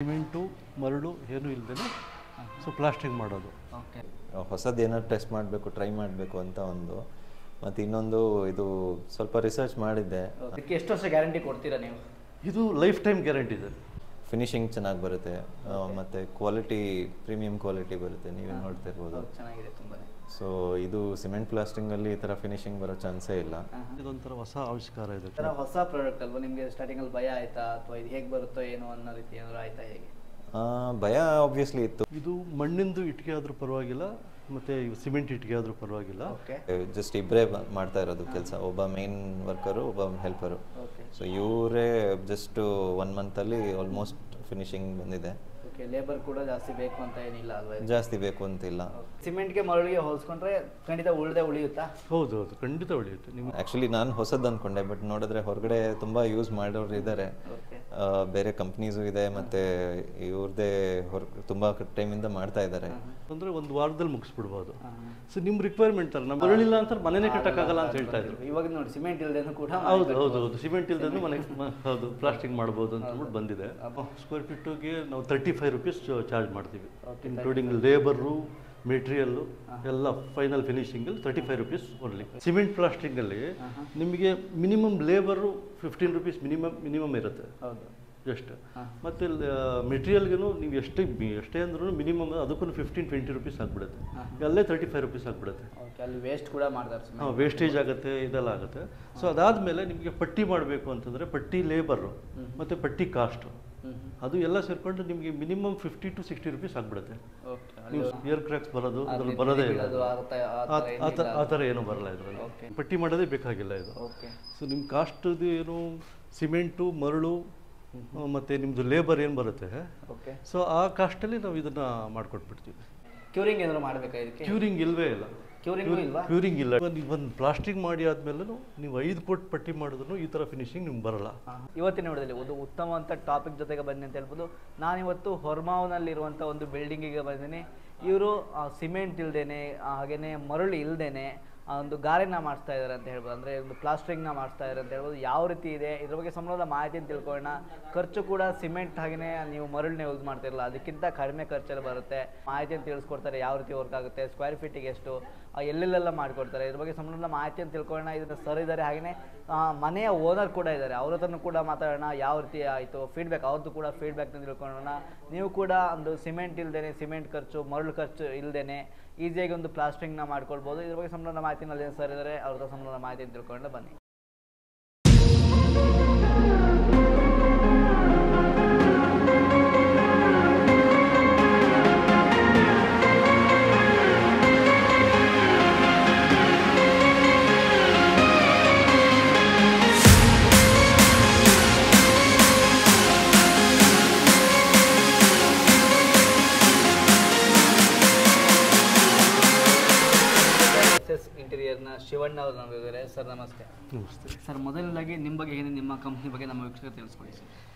Cement ಮರಳು ಏನೂ ಇಲ್ಲದೇ ಸೊ ಪ್ಲಾಸ್ಟಿಂಗ್ ಮಾಡೋದು. ಓಕೆ, ಹೊಸದು ಏನಾದ್ರು ಟೆಸ್ಟ್ ಮಾಡಬೇಕು, ಟ್ರೈ ಮಾಡಬೇಕು ಅಂತ ಒಂದು. ಮತ್ತು ಇನ್ನೊಂದು ಇದು ಸ್ವಲ್ಪ ರಿಸರ್ಚ್ ಮಾಡಿದ್ದೆ. ಅದಕ್ಕೆ ಎಷ್ಟು ವರ್ಷ ಗ್ಯಾರಂಟಿ ಕೊಡ್ತೀರಾ ನೀವು? ಇದು ಲೈಫ್ ಟೈಮ್ ಗ್ಯಾರಂಟಿ ಇದೆ. ಫಿನಿಶಿಂಗ್ ಚೆನ್ನಾಗಿ ಬರುತ್ತೆ ಮತ್ತು ಕ್ವಾಲಿಟಿ ಪ್ರೀಮಿಯಂ ಕ್ವಾಲಿಟಿ ಬರುತ್ತೆ, ನೀವೇ ನೋಡ್ತಿರ್ಬೋದು. ಚೆನ್ನಾಗಿದೆ ತುಂಬಾ. ಸೊ ಇದು ಸಿಮೆಂಟ್ ಪ್ಲಾಸ್ಟಿಂಗಲ್ಲಿ ಈ ಥರ ಫಿನಿಶಿಂಗ್ ಬರೋ ಚಾನ್ಸೇ ಇಲ್ಲ. ಇದೊಂಥರ ಹೊಸ ಆವಿಷ್ಕಾರ ಇದೆ. ಹೊಸ ಪ್ರಾಡಕ್ಟ್ ಅಲ್ವಾ, ನಿಮಗೆ ಸ್ಟಾರ್ಟಿಂಗಲ್ಲಿ ಭಯ ಆಯ್ತಾ ಅಥವಾ ಇದು ಹೇಗೆ ಬರುತ್ತೋ ಏನೋ ಅನ್ನೋ ರೀತಿ ಏನಾದ್ರು ಆಯ್ತಾ ಹೇಗೆ? ಭಯ ಆಬ್ವಿಯಸ್ಲಿ ಇತ್ತು. ಇದು ಮಣ್ಣಿಂದು ಇಟ್ಟಿಗೆ ಆದರೂ ಪರವಾಗಿಲ್ಲ, ಮತ್ತು ಸಿಮೆಂಟ್ ಇಟ್ಟಿಗೆ ಆದರೂ ಪರವಾಗಿಲ್ಲ. ಜಸ್ಟ್ ಇಬ್ಬರೇ ಮಾಡ್ತಾ ಇರೋದು ಕೆಲಸ, ಒಬ್ಬ ಮೇನ್ ವರ್ಕರು, ಒಬ್ಬ ಹೆಲ್ಪರು. ಸೊ ಇವರೇ ಜಸ್ಟ್ 1 ಮಂತಲ್ಲಿ ಆಲ್ಮೋಸ್ಟ್ ಫಿನಿಶಿಂಗ್ ಬಂದಿದೆ. ಲೇಬರ್ ಕೂಡ ಜಾಸ್ತಿ ಬೇಕು ಅಂತ ಏನಿಲ್ಲ ಅಲ್ವಾ? ಜಾಸ್ತಿ ಬೇಕು ಅಂತಿಲ್ಲ. ಸಿಮೆಂಟ್ಗೆ ಮರಳಿಗೆ ಹೋಲಿಸ್ಕೊಂಡ್ರೆ ಖಂಡಿತ ಉಳಿಯುತ್ತಾ? ಹೌದು, ಖಂಡಿತ ಉಳಿಯುತ್ತೆ. ನಿಮ್ಮ ಆ್ಯಕ್ಚುಲಿ ನಾನು ಹೊಸದು ಅಂದ್ಕೊಂಡೆ, ಬಟ್ ನೋಡಿದ್ರೆ ಹೊರಗಡೆ ತುಂಬ ಯೂಸ್ ಮಾಡೋರು ಇದ್ದಾರೆ, ಬೇರೆ ಕಂಪ್ನೀಸು ಇದೆ, ಮತ್ತು ಇವ್ರದ್ದೇ ತುಂಬ ಟೈಮಿಂದ ಮಾಡ್ತಾ ಇದ್ದಾರೆ. ಅಂದರೆ ಒಂದು ವಾರದಲ್ಲಿ ಮುಗಿಸ್ಬಿಡ್ಬೋದು. ಸೊ ನಿಮ್ಮ ರಿಕ್ವೈರ್ಮೆಂಟ್ ಅಲ್ಲ, ನಮ್ಮ ಮರಳಿಲ್ಲ ಅಂತ ಮನೆನೇ ಕಟ್ಟಕ್ಕಾಗಲ್ಲ ಅಂತ ಹೇಳ್ತಾ ಇದ್ರು. ಇವಾಗ ನೋಡಿ ಸಿಮೆಂಟ್ ಇಲ್ಲದೇನು ಕೂಡ ಹೌದು ಸಿಮೆಂಟ್ ಇಲ್ಲದೇನು ಮನೆ ಹೌದು ಪ್ಲಾಸ್ಟಿಂಗ್ ಮಾಡ್ಬೋದು ಅಂತ ಹೇಳ್ಬಿಟ್ಟು ಬಂದಿದೆ. ಸ್ಕ್ವೇರ್ ಫೀಟಿಗೆ ನಾವು 35 ರೂಪೀಸ್ ಚಾರ್ಜ್ ಮಾಡ್ತೀವಿ, ಇನ್ಕ್ಲೂಡಿಂಗ್ ಲೇಬರು, ಮೆಟೀರಿಯಲ್ಲು ಎಲ್ಲ ಫೈನಲ್ ಫಿನಿಶಿಂಗಲ್ಲಿ 35 ರೂಪೀಸ್ ಓನ್ಲಿ. ಸಿಮೆಂಟ್ ಪ್ಲಾಸ್ಟಿಂಗಲ್ಲಿ ನಿಮಗೆ ಮಿನಿಮಮ್ ಲೇಬರು 15 ರೂಪೀಸ್ ಮಿನಿಮಮ್ ಇರುತ್ತೆ ಜಸ್ಟ್. ಮತ್ತು ಮೆಟೀರಿಯಲ್ಗೂ ನೀವು ಎಷ್ಟೇ ಅಂದ್ರೂ ಮಿನಿಮಮ್ ಅದಕ್ಕೂ 15-20 ರೂಪೀಸ್ ಆಗಿಬಿಡುತ್ತೆ, ಅಲ್ಲೇ 35 ರೂಪೀಸ್ ಆಗಿಬಿಡುತ್ತೆ. ಅಲ್ಲಿ ವೇಸ್ಟ್ ಕೂಡ ಮಾಡ್ತಾರೆ, ವೇಸ್ಟೇಜ್ ಆಗುತ್ತೆ, ಇದೆಲ್ಲ ಆಗುತ್ತೆ. ಸೊ ಅದಾದಮೇಲೆ ನಿಮಗೆ ಪಟ್ಟಿ ಮಾಡಬೇಕು ಅಂತಂದರೆ ಪಟ್ಟಿ ಲೇಬರು ಮತ್ತು ಪಟ್ಟಿ ಕಾಸ್ಟು ಅದು ಎಲ್ಲ ಸೇರಿಕೊಂಡು ನಿಮಗೆ ಮಿನಿಮಮ್ 50 to 60 ರೂಪೀಸ್ ಆಗಿಬಿಡುತ್ತೆ. ನೀವು ಏರ್ ಕ್ರ್ಯಾಕ್ಸ್ ಬರೋದು ಅದ್ರಲ್ಲಿ ಬರೋದೇ ಇಲ್ಲ, ಆ ಥರ ಏನೂ ಬರಲ್ಲ ಇದರಲ್ಲಿ. ಪಟ್ಟಿ ಮಾಡೋದೇ ಬೇಕಾಗಿಲ್ಲ ಇದು. ಸೊ ನಿಮ್ಮ ಕಾಸ್ಟದು ಏನು ಸಿಮೆಂಟು ಮರಳು ಮತ್ತು ನಿಮ್ಮದು ಲೇಬರ್ ಏನು ಬರುತ್ತೆ, ಸೊ ಆ ಕಾಸ್ಟಲ್ಲಿ ನಾವು ಇದನ್ನು ಮಾಡಿಕೊಟ್ಬಿಡ್ತೀವಿ. ಕ್ಯೂರಿಂಗ್ ಏನಾದ್ರು ಮಾಡಬೇಕಾ ಇದಕ್ಕೆ? ಕ್ಯೂರಿಂಗ್ ಇಲ್ಲವೇ ಇಲ್ಲ, ಕ್ಯೂರಿಂಗ್ ಇಲ್ಲ. ಒಂದು ಪ್ಲಾಸ್ಟಿಂಗ್ ಮಾಡಿ ಆದಮೇಲೆ ನೀವು 5 ಫುಟ್ ಪಟ್ಟಿ ಮಾಡಿದ್ರು ಈ ಥರ ಫಿನಿಶಿಂಗ್ ನಿಮ್ಗೆ ಬರಲ್ಲ. ಇವತ್ತಿನ ನೋಡಿದಲ್ಲಿ ಒಂದು ಉತ್ತಮವಂತ ಟಾಪಿಕ್ ಜೊತೆಗೆ ಬನ್ನಿ ಅಂತ ಹೇಳ್ಬೋದು. ನಾನಿವತ್ತು ಹೊರಮಾವ್ನಲ್ಲಿರುವಂಥ ಒಂದು ಬಿಲ್ಡಿಂಗಿಗೆ ಬಂದಿದ್ದೀನಿ. ಇವರು ಸಿಮೆಂಟ್ ಇಲ್ದೇನೆ ಹಾಗೆಯೇ ಮರಳು ಇಲ್ದೇನೆ ಒಂದು ಗಾರೆನ ಮಾಡಿಸ್ತಾ ಇದ್ದಾರೆ ಅಂತ ಹೇಳ್ಬೋದು, ಅಂದರೆ ಒಂದು ಪ್ಲಾಸ್ಟ್ರಿಂಗ್ನ ಮಾಡಿಸ್ತಾ ಇದ್ದಾರೆ ಅಂತ ಹೇಳ್ಬೋದು. ಯಾವ ರೀತಿ ಇದೆ ಇದ್ರ ಬಗ್ಗೆ ಸಂಬಂಧದ ಮಾಹಿತಿಯನ್ನು ತಿಳ್ಕೊಳ್ಳೋಣ. ಖರ್ಚು ಕೂಡ ಸಿಮೆಂಟ್ ಹಾಗೆಯೇ ನೀವು ಮರಳನ್ನ ಯೂಸ್ ಮಾಡ್ತಿರಲ್ಲ, ಅದಕ್ಕಿಂತ ಕಡಿಮೆ ಖರ್ಚಲ್ಲಿ ಬರುತ್ತೆ. ಮಾಹಿತಿಯನ್ನು ತಿಳಿಸ್ಕೊಡ್ತಾರೆ, ಯಾವ ರೀತಿ ವರ್ಕ್ ಆಗುತ್ತೆ, ಸ್ಕ್ವೇರ್ ಫೀಟಿಗೆ ಎಷ್ಟು, ಎಲ್ಲೆಲ್ಲೆಲ್ಲ ಮಾಡಿಕೊಡ್ತಾರೆ, ಇದ್ರ ಬಗ್ಗೆ ಸಂಬಂಧದ ಮಾಹಿತಿಯನ್ನು ತಿಳ್ಕೊಳ್ಳೋಣ. ಇದನ್ನು ಸರ್ ಇದ್ದಾರೆ, ಹಾಗೆಯೇ ಮನೆಯ ಓನರ್ ಕೂಡ ಇದ್ದಾರೆ, ಅವ್ರ ಹತ್ರನೂ ಕೂಡ ಮಾತಾಡೋಣ. ಯಾವ ರೀತಿ ಆಯಿತು ಫೀಡ್ಬ್ಯಾಕ್, ಅವ್ರದ್ದು ಕೂಡ ಫೀಡ್ಬ್ಯಾಕ್ನ ತಿಳ್ಕೊಳ್ಳೋಣ. ನೀವು ಕೂಡ ಒಂದು ಸಿಮೆಂಟ್ ಇಲ್ದೇನೆ, ಸಿಮೆಂಟ್ ಖರ್ಚು ಮರಳು ಖರ್ಚು ಇಲ್ದೇನೆ ಈಸಿಯಾಗಿ ಒಂದು ಪ್ಲಾಸ್ಟ್ರಿಂಗ್ನ ಮಾಡ್ಕೊಳ್ಬೋದು. ಇದ್ರ ಬಗ್ಗೆ ಸಂಬಂಧದ ಮಾಹಿತಿನಲ್ಲಿ ಏನು ಸರ್ ಇದ್ದಾರೆ, ಅವ್ರ ಹತ್ರ ಸಂಬಂಧದ ಮಾಹಿತಿಯನ್ನು ತಿಳ್ಕೊಂಡು ಬನ್ನಿ. ಇಂಟೀರಿಯರ್ನ ಶಿವಣ್ಣ ಅವರು ನಮಗಿದ್ದಾರೆ. ಸರ್ ನಮಸ್ತೆ. ನಮಸ್ತೆ ಸರ್, ಮೊದಲನೇದಾಗಿ ನಿಮ್ಮ ಬಗ್ಗೆ ಏನೇ ನಿಮ್ಮ ಕಂಪ್ನಿ ಬಗ್ಗೆ ನಮ್ಮ ವೀಕ್ಷಕರಿಗೆ ತಿಳಿಸ್ಕೊಡಿ ಸರ್.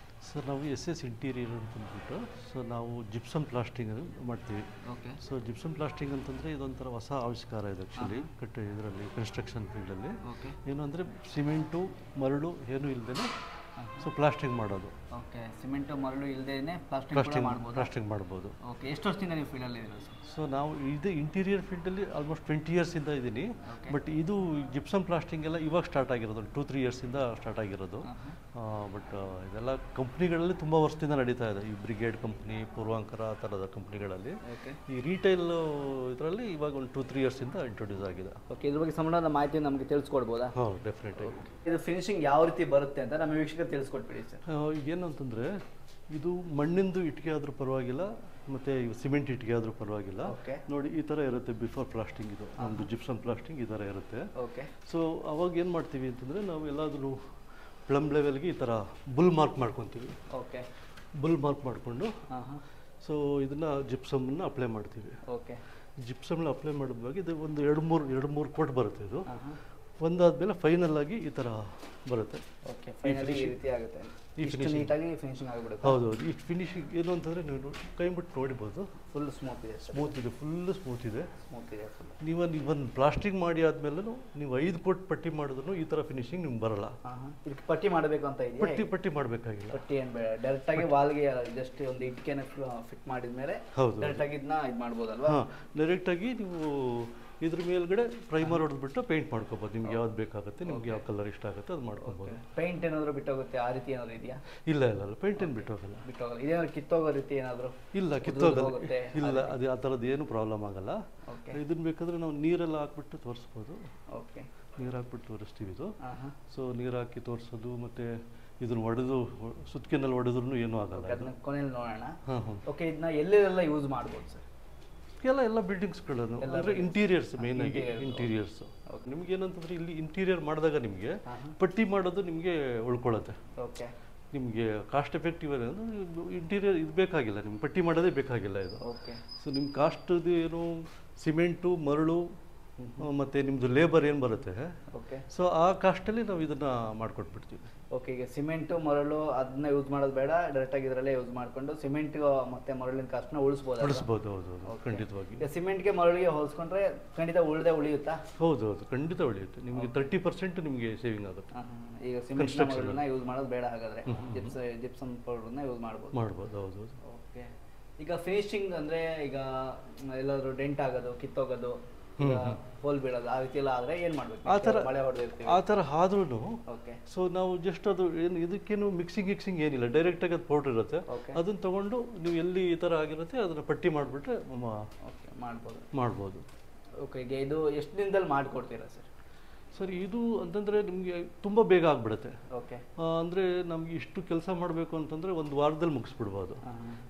ಸರ್ ನಾವು SS ಇಂಟೀರಿಯರ್ ಅಂತ ಅಂದ್ಬಿಟ್ಟು ಸೊ ನಾವು ಜಿಪ್ಸಮ್ ಪ್ಲಾಸ್ಟಿಂಗ್ ಮಾಡ್ತೀವಿ. ಓಕೆ. ಸೊ ಜಿಪ್ಸಮ್ ಪ್ಲಾಸ್ಟಿಂಗ್ ಅಂತಂದರೆ ಇದೊಂಥರ ಹೊಸ ಆವಿಷ್ಕಾರ ಇದೆ ಆ್ಯಕ್ಚುಲಿ ಇದರಲ್ಲಿ ಕನ್ಸ್ಟ್ರಕ್ಷನ್ ಫೀಲ್ಡಲ್ಲಿ. ಏನು ಅಂದರೆ ಸಿಮೆಂಟು ಮರಳು ಏನೂ ಇಲ್ಲದೇ ಸೊ ಪ್ಲಾಸ್ಟಿಂಗ್ ಮಾಡೋದು. ಓಕೆ, ಸಿಮೆಂಟು ಮರಳು ಇಲ್ಲದೇ ಪ್ಲಾಸ್ಟಿಂಗ್ ಮಾಡ್ಬೋದು. ಓಕೆ, ಎಷ್ಟು ವರ್ಷದಿಂದ ನೀವು ಫೀಲ್ಡಲ್ಲಿ ಇದ್ದೀರಾ ಸರ್? ಸೊ ನಾವು ಇದು ಇಂಟೀರಿಯರ್ ಫೀಲ್ಡಲ್ಲಿ ಆಲ್ಮೋಸ್ಟ್ 20 ಇಯರ್ಸಿಂದ ಇದ್ದೀನಿ. ಬಟ್ ಇದು ಜಿಪ್ಸಮ್ ಪ್ಲಾಸ್ಟಿಂಗ್ ಎಲ್ಲ ಇವಾಗ ಸ್ಟಾರ್ಟ್ ಆಗಿರೋದು, 2-3 ಇಯರ್ಸಿಂದ ಸ್ಟಾರ್ಟ್ ಆಗಿರೋದು. ಬಟ್ ಇದೆಲ್ಲ ಕಂಪ್ನಿಗಳಲ್ಲಿ ತುಂಬ ವರ್ಷದಿಂದ ನಡೀತಾ ಇದೆ. ಈ ಬ್ರಿಗೇಡ್ ಕಂಪ್ನಿ, ಪೂರ್ವಾಂಕರ ಆ ಥರದ ಕಂಪ್ನಿಗಳಲ್ಲಿ. ಈ ರೀಟೈಲ್ ಇದರಲ್ಲಿ ಇವಾಗ ಒಂದು 2-3 ಇಯರ್ಸಿಂದ ಇಂಟ್ರೊಡ್ಯೂಸ್ ಆಗಿದೆ. ಓಕೆ, ಇದ್ರ ಬಗ್ಗೆ ಸಂಬಂಧದ ಮಾಹಿತಿ ನಮಗೆ ತಿಳಿಸ್ಕೊಡ್ಬೋದಾ? ಹಾಂ, ಡೆಫಿನೆಟಾಗಿ. ಇದು ಫಿನಿಶಿಂಗ್ ಯಾವ ರೀತಿ ಬರುತ್ತೆ ಅಂತ ನಮ್ಮ ವೀಕ್ಷಕರು ತಿಳಿಸ್ಕೊಟ್ಬಿಡಿ ಸರ್. ಏನು ಅಂತಂದರೆ ಇದು ಮಣ್ಣಿಂದು ಇಟ್ಟಿಗೆ ಆದರೂ ಪರವಾಗಿಲ್ಲ, ಮತ್ತು ಸಿಮೆಂಟ್ ಇಟ್ಟಿಗೆ ಆದರೂ ಪರವಾಗಿಲ್ಲ. ನೋಡಿ ಈ ಥರ ಇರುತ್ತೆ ಬಿಫೋರ್ ಪ್ಲಾಸ್ಟಿಂಗ್. ಇದು ನಮ್ಮದು ಜಿಪ್ಸಮ್ ಪ್ಲಾಸ್ಟಿಂಗ್ ಈ ಥರ ಇರುತ್ತೆ. ಸೊ ಅವಾಗ ಏನು ಮಾಡ್ತೀವಿ ಅಂತಂದರೆ ನಾವು ಎಲ್ಲಾದರೂ ಪ್ಲಮ್ ಲೆವೆಲ್ಗೆ ಈ ಥರ ಬುಲ್ ಮಾರ್ಕ್ ಮಾಡ್ಕೊತೀವಿ. ಓಕೆ, ಬುಲ್ ಮಾರ್ಕ್ ಮಾಡಿಕೊಂಡು ಸೊ ಇದನ್ನು ಜಿಪ್ಸಮನ್ನು ಅಪ್ಲೈ ಮಾಡ್ತೀವಿ. ಓಕೆ, ಜಿಪ್ಸಮ್ನ ಅಪ್ಲೈ ಮಾಡಿದಾಗ ಇದು ಒಂದು 2-3 ಕೋಟ್ ಬರುತ್ತೆ. ಇದು ಒಂದಾದ್ಮೇಲೆ ಫೈನಲ್ ಆಗಿ ಈ ಥರ ಬರುತ್ತೆ. ಓಕೆ, ಫೈನಲಿ ಈ ರೀತಿ ಆಗುತ್ತೆ. ಈ ಇಷ್ಟು ನೀಟಾಗಿ ಫಿನಿಶಿಂಗ್ ಆಗಿಬಿಡುತ್ತೆ. ಹೌದು ಹೌದು. ಈ ಫಿನಿಶಿಂಗ್ ಏನು ಅಂತಂದರೆ ನೀವು ಕೈ ಬಿಟ್ಟು ನೋಡಿಬೋದು, ಫುಲ್ ಸ್ಮೂತ್ ಇದೆ. ಸ್ಮೂತ್ ಇದೆ, ಫುಲ್ ಸ್ಮೂತ್ ಇದೆ. ಸ್ಮೂತ್ ಇದೆ ಫುಲ್. ನೀವೊಂದು ಪ್ಲಾಸ್ಟಿಂಗ್ ಮಾಡಿ ಆದಮೇಲೆ ನೀವು 5 ಫುಟ್ ಪಟ್ಟಿ ಮಾಡಿದ್ರು ಈ ಥರ ಫಿನಿಶಿಂಗ್ ನಿಮ್ಗೆ ಬರಲ್ಲ. ಇದಕ್ಕೆ ಪಟ್ಟಿ ಮಾಡಬೇಕು ಅಂತ ಇದೆಯಾ? ಪಟ್ಟಿ ಮಾಡಬೇಕಾಗಿಲ್ಲ. ಪಟ್ಟಿ ಏನು ಬೇಡ, ಡೈರೆಕ್ಟಾಗಿ ವಾಲ್ಗೆ ಜಸ್ಟ್ ಒಂದು ಇಟ್ಕೆನ ಫಿಟ್ ಮಾಡಿದ ಮೇಲೆ ಡೈರೆಕ್ಟಾಗಿ ಇದನ್ನ ಇದು ಮಾಡ್ಬೋದಲ್ವಾ? ಹಾಂ, ಡೈರೆಕ್ಟಾಗಿ ನೀವು ಇದ್ರ ಮೇಲ್ಗಡೆ ಪ್ರೈಮರ್ ಹೊಡೆದ್ಬಿಟ್ಟು ಪೇಂಟ್ ಮಾಡ್ಕೋಬೋದು. ನಿಮ್ಗೆ ಯಾವ್ದು ಬೇಕಾಗುತ್ತೆ, ನಿಮ್ಗೆ ಯಾವ ಕಲರ್ ಇಷ್ಟ ಆಗುತ್ತೆ ಅದು ಮಾಡ್ಕೋಬೋದು. ಪೇಂಟ್ ಏನಾದರೂ ಬಿಟ್ಟೋಗುತ್ತೆ ಆ ರೀತಿ ಏನಾದರೂ ಇದೆಯಾ? ಇಲ್ಲ ಪೇಂಟ್ ಏನು ಬಿಟ್ಟೋಗಲ್ಲ. ಇದೇನಾದ್ರು ಕಿತ್ತೋಗೋ ರೀತಿ ಏನಾದರೂ? ಇಲ್ಲ, ಕಿತ್ತೋಗಲ್ಲ. ಇಲ್ಲ, ಅದು ಆ ಥರದ್ದು ಏನು ಪ್ರಾಬ್ಲಮ್ ಆಗಲ್ಲ. ಇದನ್ನ ಬೇಕಾದ್ರೆ ನಾವು ನೀರೆಲ್ಲ ಹಾಕ್ಬಿಟ್ಟು ತೋರಿಸ್ಬೋದು. ಓಕೆ, ನೀರು ಹಾಕ್ಬಿಟ್ಟು ತೋರಿಸ್ತೀವಿ ಇದು. ಸೊ ನೀರು ಹಾಕಿ ತೋರಿಸೋದು, ಮತ್ತು ಇದನ್ನ ಹೊಡೆದು ಸುತ್ತಿನಲ್ಲಿ ಹೊಡೆದ್ರೂ ಏನೂ ಆಗಲ್ಲ. ಅದನ್ನ ಕೊನೆಯಲ್ಲಿ ನೋಡೋಣ. ಹಾಂ. ಓಕೆ, ಇದನ್ನ ಎಲ್ಲೆಲ್ಲ ಯೂಸ್ ಮಾಡ್ಬೋದು ಸರ್? ಎಲ್ಲ ಬಿಲ್ಡಿಂಗ್ಸ್ಗಳನ್ನು, ಅಂದರೆ ಇಂಟೀರಿಯರ್ಸ್ ಮೇನ್ ಆಗಿ ಇಂಟೀರಿಯರ್ಸ್. ನಿಮ್ಗೆ ಏನಂತಂದ್ರೆ ಇಲ್ಲಿ ಇಂಟೀರಿಯರ್ ಮಾಡಿದಾಗ ನಿಮಗೆ ಪಟ್ಟಿ ಮಾಡೋದು ನಿಮಗೆ ಉಳ್ಕೊಳ್ಳುತ್ತೆ. ಓಕೆ, ನಿಮಗೆ ಕಾಸ್ಟ್ ಎಫೆಕ್ಟಿವ್ ಇಂಟೀರಿಯರ್ ಇದು ಬೇಕಾಗಿಲ್ಲ, ನಿಮ್ಗೆ ಪಟ್ಟಿ ಮಾಡೋದೇ ಬೇಕಾಗಿಲ್ಲ ಇದು. ಓಕೆ. ಸೊ ನಿಮ್ಮ ಕಾಸ್ಟ್ದು ಏನು ಸಿಮೆಂಟು, ಮರಳು ಮತ್ತು ನಿಮ್ಮದು ಲೇಬರ್ ಏನು ಬರುತ್ತೆ, ಓಕೆ, ಸೊ ಆ ಕಾಸ್ಟಲ್ಲಿ ನಾವು ಇದನ್ನು ಮಾಡಿಕೊಟ್ಬಿಡ್ತೀವಿ. ಓಕೆ, ಈಗ ಸಿಮೆಂಟು ಮರಳು ಅದನ್ನ ಯೂಸ್ ಮಾಡೋದು ಬೇಡ, ಡೈರೆಕ್ಟಾಗಿ ಇದರಲ್ಲೇ ಯೂಸ್ ಮಾಡಿಕೊಂಡು ಸಿಮೆಂಟ್ ಮತ್ತು ಮರಳಿನ ಕಾಸ್ಟ್ನ ಉಳಿಸ್ಬೋದು. ಹೌದು, ಖಂಡಿತವಾಗಿ. ಈಗ ಸಿಮೆಂಟ್ಗೆ ಮರಳಿಗೆ ಹೋಲಿಸ್ಕೊಂಡ್ರೆ ಖಂಡಿತ ಉಳಿಯುತ್ತಾ? ಹೌದು, ಖಂಡಿತ ಉಳಿಯುತ್ತೆ. ನಿಮಗೆ 30% ನಿಮಗೆ ಸೇವಿಂಗ್ ಆಗುತ್ತೆ. ಈಗ ಸಿಮೆಂಟ್ ಮರಳನ್ನ ಯೂಸ್ ಮಾಡೋದು ಬೇಡ, ಹಾಗಾದರೆ ಜಿಪ್ಸಮ್ ಪೌಡರ್ನ ಯೂಸ್ ಮಾಡ್ಬೋದು. ಹೌದು. ಓಕೆ, ಈಗ ಫಿನಿಶಿಂಗ್ ಅಂದರೆ ಈಗ ಎಲ್ಲಾದರೂ ಡೆಂಟ್ ಆಗೋದು, ಕಿತ್ತೋಗೋದು, ಹೋಲ್ ಬೀಳೋದು ಆ ರೀತಿ ಎಲ್ಲ ಆದರೆ ಏನು ಮಾಡಬೇಕು? ಮಳೆ ಹೊಡೆದಿರ್ತೀವಿ, ಆ ಥರ ಆದ್ರೂ ಓಕೆ. ಸೊ ನಾವು ಜಸ್ಟ್ ಅದು ಏನು ಇದಕ್ಕೇನು ಮಿಕ್ಸಿಂಗ್ ಏನಿಲ್ಲ, ಡೈರೆಕ್ಟಾಗಿ ಅದು ಪೌಡ್ರ್ ಇರುತ್ತೆ. ಅದನ್ನು ತೊಗೊಂಡು ನೀವು ಎಲ್ಲಿ ಈ ಥರ ಆಗಿರುತ್ತೆ ಅದನ್ನು ಪಟ್ಟಿ ಮಾಡಿಬಿಟ್ರೆ ಮಾಡ್ಬೋದು. ಓಕೆ, ಈಗ ಇದು ಎಷ್ಟು ದಿನದಲ್ಲಿ ಮಾಡಿಕೊಡ್ತೀರಾ ಸರ್? ಸರ್, ಇದು ಅಂತಂದರೆ ನಿಮಗೆ ತುಂಬ ಬೇಗ ಆಗಿಬಿಡುತ್ತೆ. ಓಕೆ, ಅಂದರೆ ನಮಗೆ ಇಷ್ಟು ಕೆಲಸ ಮಾಡಬೇಕು ಅಂತಂದರೆ 1 ವಾರದಲ್ಲಿ ಮುಗಿಸ್ಬಿಡ್ಬೋದು.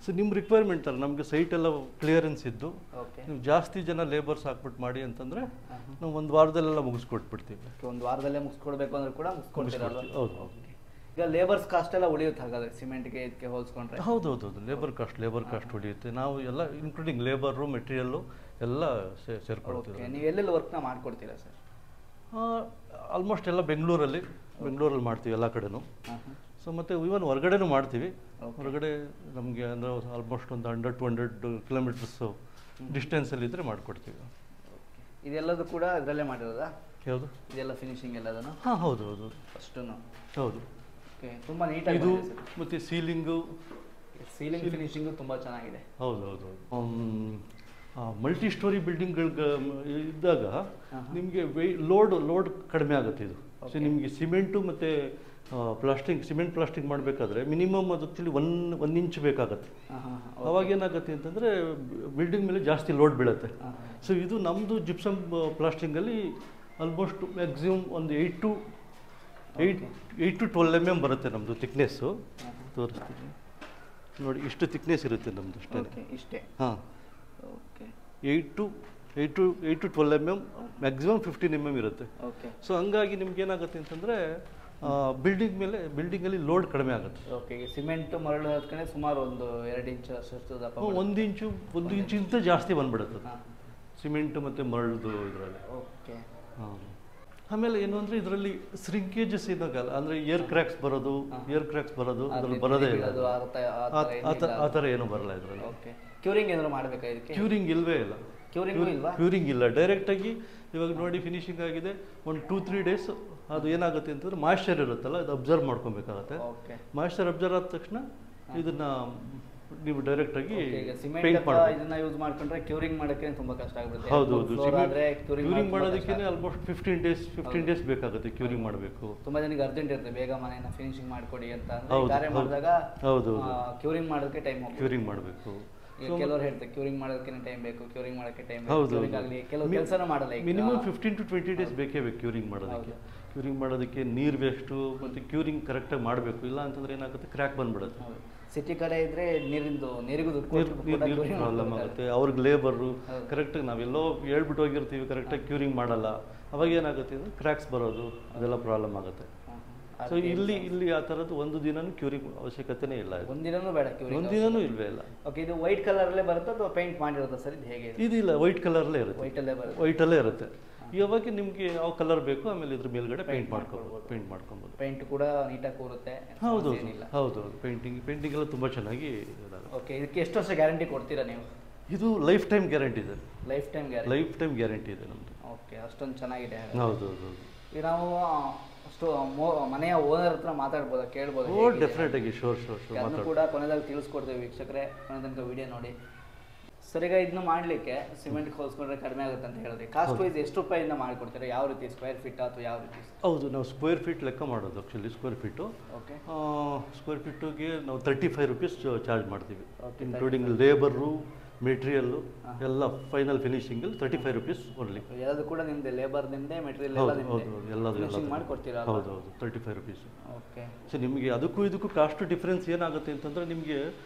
ಸೊ ನಿಮ್ಮ ರಿಕ್ವೈರ್ಮೆಂಟ್ ಅಲ್ಲ, ನಮಗೆ ಸೈಟೆಲ್ಲ ಕ್ಲಿಯರೆನ್ಸ್ ಇದ್ದು ನೀವು ಜಾಸ್ತಿ ಜನ ಲೇಬರ್ಸ್ ಹಾಕ್ಬಿಟ್ಟು ಮಾಡಿ ಅಂತಂದರೆ ನಾವು 1 ವಾರದಲ್ಲೆಲ್ಲ ಮುಗಿಸ್ಕೊಟ್ಬಿಡ್ತೀವಿ. 1 ವಾರದಲ್ಲೇ ಮುಗಿಸ್ಕೊಡ್ಬೇಕು ಅಂದ್ರೆ ಕೂಡ ಮುಗಿಸ್ಕೊಡ್ತೀರಲ್ಲ? ಹೌದು. ಈಗ ಲೇಬರ್ಸ್ ಕಾಸ್ಟ್ ಎಲ್ಲ ಉಳಿಯುತ್ತೆ ಹಾಗಾದರೆ ಸಿಮೆಂಟ್ಗೆ ಇದಕ್ಕೆ ಹೋಲಿಸ್ಕೊಂಡ್ರೆ? ಹೌದು, ಲೇಬರ್ ಕಾಸ್ಟ್ ಉಳಿಯುತ್ತೆ. ನಾವು ಎಲ್ಲ ಇನ್ಕ್ಲೂಡಿಂಗ್ ಲೇಬರು, ಮೆಟೀರಿಯಲ್ಲು ಎಲ್ಲ ಸೇರ್ಕೊಳ್ತೀವಿ. ನೀವು ಎಲ್ಲೆಲ್ಲಿ ವರ್ಕ್ನ ಮಾಡ್ಕೊಡ್ತೀರಾ ಸರ್? ಆಲ್ಮೋಸ್ಟ್ ಎಲ್ಲ ಬೆಂಗಳೂರಲ್ಲಿ ಮಾಡ್ತೀವಿ ಎಲ್ಲ ಕಡೆನೂ. ಸೊ ಮತ್ತು ಈವನ್ ಹೊರಗಡೆನೂ ಮಾಡ್ತೀವಿ. ಹೊರಗಡೆ ನಮಗೆ ಅಂದರೆ ಆಲ್ಮೋಸ್ಟ್ ಒಂದು 100-200 ಕಿಲೋಮೀಟರ್ಸು ಡಿಸ್ಟೆನ್ಸಲ್ಲಿ ಇದ್ದರೆ ಮಾಡಿಕೊಡ್ತೀವಿ. ಇದೆಲ್ಲದು ಕೂಡ ಇದರಲ್ಲೇ ಮಾಡಿರೋದಾ? ಯಾವುದು ಇದೆಲ್ಲ ಫಿನಿಶಿಂಗ್ ಎಲ್ಲದನ್ನು? ಹಾಂ, ಹೌದು ಅಷ್ಟೂ. ಹೌದು. ಓಕೆ, ತುಂಬ ನೀಟಾಗಿ ಇದು ಮತ್ತು ಸೀಲಿಂಗ್ ಫಿನಿಶಿಂಗು ತುಂಬ ಚೆನ್ನಾಗಿದೆ. ಹೌದು. ಮಲ್ಟಿ ಸ್ಟೋರಿ ಬಿಲ್ಡಿಂಗ್ಗಳಿಗೆ ಇದ್ದಾಗ ನಿಮಗೆ ಲೋಡ್ ಕಡಿಮೆ ಆಗುತ್ತೆ ಇದು. ಸೊ ನಿಮಗೆ ಸಿಮೆಂಟು ಮತ್ತು ಸಿಮೆಂಟ್ ಪ್ಲಾಸ್ಟಿಂಗ್ ಮಾಡಬೇಕಾದ್ರೆ ಮಿನಿಮಮ್ ಅದು ಆ್ಯಕ್ಚುಲಿ 1 ಇಂಚ್ ಬೇಕಾಗುತ್ತೆ. ಅವಾಗ ಏನಾಗುತ್ತೆ ಅಂತಂದರೆ ಬಿಲ್ಡಿಂಗ್ ಮೇಲೆ ಜಾಸ್ತಿ ಲೋಡ್ ಬೀಳುತ್ತೆ. ಸೊ ಇದು ನಮ್ಮದು ಜಿಪ್ಸಮ್ ಪ್ಲಾಸ್ಟಿಂಗಲ್ಲಿ ಆಲ್ಮೋಸ್ಟ್ ಮ್ಯಾಕ್ಸಿಮಮ್ ಒಂದು 8 to 12 mm ಬರುತ್ತೆ ನಮ್ಮದು ಥಿಕ್ನೆಸ್ಸು. ತೋರಿಸ್ತೀನಿ ನೋಡಿ, ಇಷ್ಟು ಥಿಕ್ನೆಸ್ ಇರುತ್ತೆ ನಮ್ಮದು ಇಷ್ಟೇ. ಹಾಂ, okay. 8 to 12 mm, maximum 15 mm ಇರುತ್ತೆ. ಸೊ ಹಂಗಾಗಿ ನಿಮ್ಗೆ ಏನಾಗುತ್ತೆ ಅಂತಂದರೆ ಬಿಲ್ಡಿಂಗಲ್ಲಿ ಲೋಡ್ ಕಡಿಮೆ ಆಗುತ್ತೆ. ಓಕೆ, ಸಿಮೆಂಟ್ ಮರಳು ಹತ್ಕೊಂಡೆ ಸುಮಾರು ಒಂದು 2 ಇಂಚ್ ಅಷ್ಟು ದಪ್ಪ, 1 ಇಂಚಿಂತ ಜಾಸ್ತಿ ಬಂದ್ಬಿಡುತ್ತೆ ಸಿಮೆಂಟ್ ಮತ್ತು ಮರಳದು ಇದರಲ್ಲಿ. ಓಕೆ. ಆಮೇಲೆ ಏನು ಅಂದರೆ ಇದರಲ್ಲಿ ಸ್ರಿಂಕೇಜಸ್ ಏನಾಗಲ್ಲ, ಅಂದರೆ ಏರ್ ಕ್ರ್ಯಾಕ್ಸ್ ಬರೋದು ಅದರಲ್ಲಿ ಬರೋದೇ ಇಲ್ಲ. ಆ ಥರ ಏನೂ ಬರಲ್ಲ ಇದರಲ್ಲಿ. ಓಕೆ, ಕ್ಯೂರಿಂಗ್ ಏನಾದ್ರು ಮಾಡಬೇಕಾ ಇದಕ್ಕೆ? ಕ್ಯೂರಿಂಗ್ ಇಲ್ಲವೇ ಇಲ್ಲ. ಕ್ಯೂರಿಂಗ್ ಇಲ್ಲ. ಡೈರೆಕ್ಟಾಗಿ ಇವಾಗ ನೋಡಿ ಫಿನಿಶಿಂಗ್ ಆಗಿದೆ, ಒಂದು 2-3 ಡೇಸ್ ಅದು ಏನಾಗುತ್ತೆ ಅಂತಂದರೆ ಮಾಯ್ಶ್ಚರ್ ಇರುತ್ತಲ್ಲ, ಇದು ಅಬ್ಸರ್ವ್ ಮಾಡ್ಕೊಬೇಕಾಗತ್ತೆ. ಮಾಯ್ಶ್ಚರ್ ಅಬ್ಸರ್ವ್ ಆದ ತಕ್ಷಣ ಇದನ್ನು ನೀವು ಡೈರೆಕ್ಟಾಗಿ ಪೇಂಟ್ ಮಾಡಿ ಇದನ್ನ ಯೂಸ್ ಮಾಡ್ಕೊಂಡ್ರೆ ಕ್ಯೂರಿಂಗ್ ಮಾಡೋಕ್ಕೆ ತುಂಬ ಕಷ್ಟ ಆಗುತ್ತೆ. ಹೌದು. ಕ್ಯೂರಿಂಗ್ ಮಾಡೋದಕ್ಕೆ ಆಲ್ಮೋಸ್ಟ್ 15 ಡೇಸ್ ಬೇಕಾಗುತ್ತೆ ಕ್ಯೂರಿಂಗ್ ಮಾಡಬೇಕು. ತುಂಬ ಜನಕ್ಕೆ ಅರ್ಜೆಂಟ್ ಇರುತ್ತೆ, ಬೇಗ ಮನೆಯನ್ನು ಫಿನಿಶಿಂಗ್ ಮಾಡಿಕೊಡಿ ಅಂತ ಕಾರ್ಯ ಮಾಡಿದಾಗ ಕ್ಯೂರಿಂಗ್ ಮಾಡೋದಕ್ಕೆ ಕ್ಯೂರಿಂಗ್ ಮಾಡಬೇಕು. ಕೆಲವರು ಹೇಳ್ತಾರೆ ಕ್ಯೂರಿಂಗ್ ಮಾಡೋದಕ್ಕೆ ಟೈಮ್ ಬೇಕು, ಕ್ಯೂರಿಂಗ್ ಮಾಡೋಕ್ಕೆ ಟೈಮ್ ಬೇಕು. ಕೆಲವು ಕೆಲಸನೂ ಮಾಡಲ್ಲ. ಮಿನಿಮಮ್ 15 to 20 ಡೇಸ್ ಬೇಕೇ ಬೇಕು ಕ್ಯೂರಿಂಗ್ ಮಾಡೋದಕ್ಕೆ. ಕ್ಯೂರಿಂಗ್ ಮಾಡೋದಕ್ಕೆ ನೀರು ವೇಸ್ಟು ಮತ್ತು ಕ್ಯೂರಿಂಗ್ ಕರೆಕ್ಟಾಗಿ ಮಾಡಬೇಕು. ಇಲ್ಲ ಅಂತಂದ್ರೆ ಏನಾಗುತ್ತೆ, ಕ್ರ್ಯಾಕ್ ಬಂದ್ಬಿಡುತ್ತೆ. ಸಿಟಿ ಕಡೆ ಇದ್ರೆ ನೀರಿಗೂ ಪ್ರಾಬ್ಲಮ್ ಆಗುತ್ತೆ. ಅವ್ರಿಗೆ ಲೇಬರು ಕರೆಕ್ಟಾಗಿ ನಾವೆಲ್ಲೋ ಹೇಳ್ಬಿಟ್ಟು ಹೋಗಿರ್ತೀವಿ, ಕರೆಕ್ಟಾಗಿ ಕ್ಯೂರಿಂಗ್ ಮಾಡಲ್ಲ. ಅವಾಗ ಏನಾಗುತ್ತೆ ಅಂದರೆ ಕ್ರ್ಯಾಕ್ಸ್ ಬರೋದು, ಅದೆಲ್ಲ ಪ್ರಾಬ್ಲಮ್ ಆಗುತ್ತೆ. ಸೊ ಇಲ್ಲಿ ಆ ಥರದ್ದು ಒಂದು ದಿನನೂ ಕ್ಯೂರಿಂಗ್ ಅವಶ್ಯಕತೆನೇ ಇಲ್ಲ. ಒಂದಿನೂ ಬೇಡ, ಒಂದಿನೂ ಇಲ್ವೇ ಇಲ್ಲ. ಓಕೆ, ಇದು ವೈಟ್ ಕಲರಲ್ಲೇ ಬರುತ್ತೆ ಅಥವಾ ಪೇಂಟ್ ಮಾಡಿರುತ್ತೆ ಸರ್? ಇದು ಹೇಗೆ? ಇದಿಲ್ಲ, ವೈಟ್ ಕಲರಲ್ಲೇ ಇರುತ್ತೆ. ವೈಟಲ್ಲೇ ಇರುತ್ತೆ. ಇವಾಗ ನಿಮಗೆ ಯಾವ ಕಲರ್ ಬೇಕು ಆಮೇಲೆ ಇದ್ರ ಮೇಲ್ಗಡೆ ಪೇಂಟ್ ಮಾಡ್ಕೊಬೋದು. ಪೇಂಟ್ ಕೂಡ ನೀಟಾಗಿ ಕೂರುತ್ತೆ. ಹೌದು ಹೌದು ಪೇಂಟಿಂಗ್ ಎಲ್ಲ ತುಂಬ ಚೆನ್ನಾಗಿ ಇದಾಗುತ್ತೆ. ಓಕೆ, ಇದಕ್ಕೆ ಎಷ್ಟು ವರ್ಷ ಗ್ಯಾರಂಟಿ ಕೊಡ್ತೀರಾ ನೀವು? ಇದು ಲೈಫ್ ಟೈಮ್ ಗ್ಯಾರಂಟಿ ಇದೆ. ಲೈಫ್ ಟೈಮ್ ಗ್ಯಾರಂಟಿ ಇದೆ ನಮ್ಮದು. ಓಕೆ, ಅಷ್ಟೊಂದು ಚೆನ್ನಾಗಿದೆ. ಹೌದು ಹೌದು. ಈಗ ನಾವು ಅಷ್ಟು ಮನೆಯ ಓನರ್ ಹತ್ರ ಮಾತಾಡ್ಬೋದಾ, ಕೇಳ್ಬೋದು? ಡೆಫಿನೆಟ್ ಆಗಿ ಶೋರ್ ಅದನ್ನು ಕೂಡ ಕೊನೆದಾಗ ತಿಳಿಸ್ಕೊಡ್ತೇವೆ ವೀಕ್ಷಕರೇ, ಕೊನೆ ತನಕ ವಿಡಿಯೋ ನೋಡಿ. ಸರ್, ಈಗ ಇದನ್ನ ಮಾಡಲಿಕ್ಕೆ ಸಿಮೆಂಟ್ ಹೋಲಿಸ್ಕೊಂಡ್ರೆ ಕಡಿಮೆ ಆಗುತ್ತೆ ಅಂತ ಹೇಳಿದ್ರೆ ಕಾಸ್ಟ್ ವೈಸ್ ಎಷ್ಟು ರೂಪಾಯಿಂದ ಮಾಡಿಕೊಡ್ತೀರಾ? ಯಾವ ರೀತಿ ಸ್ಕ್ವೇರ್ ಫೀಟ್ ಅಥವಾ ಯಾವ ರೀತಿ? ಹೌದು, ನಾವು ಸ್ಕ್ವೇರ್ ಫೀಟ್ ಲೆಕ್ಕ ಮಾಡೋದು ಆ್ಯಕ್ಚುಲಿ. ಸ್ಕ್ವೇರ್ ಫೀಟು ನಾವು 35 ರುಪೀಸ್ ಚಾರ್ಜ್ ಮಾಡ್ತೀವಿ, ಇನ್ಕ್ಲೂಡಿಂಗ್ ಲೇಬರು, ಮೆಟೀರಿಯಲ್ಲು ಎಲ್ಲ ಫೈನಲ್ ಫಿನಿಶಿಂಗಲ್ಲಿ 35 ರುಪೀಸ್ ಓನ್ಲಿ. ಎಲ್ಲದು ಕೂಡ ನಿಮ್ಮದೇ, ಲೇಬರ್ನಿಂದೇ, ಮೆಟೀರಿಯಲ್ ಎಲ್ಲದು ಮಾಡಿಕೊಡ್ತೀರಾ? ಹೌದು 35 ರುಪೀಸ್. ಓಕೆ. ಸೊ ನಿಮಗೆ ಅದಕ್ಕೂ ಇದಕ್ಕೂ ಕಾಸ್ಟ್ ಡಿಫ್ರೆನ್ಸ್ ಏನಾಗುತ್ತೆ ಅಂತಂದರೆ, ನಿಮಗೆ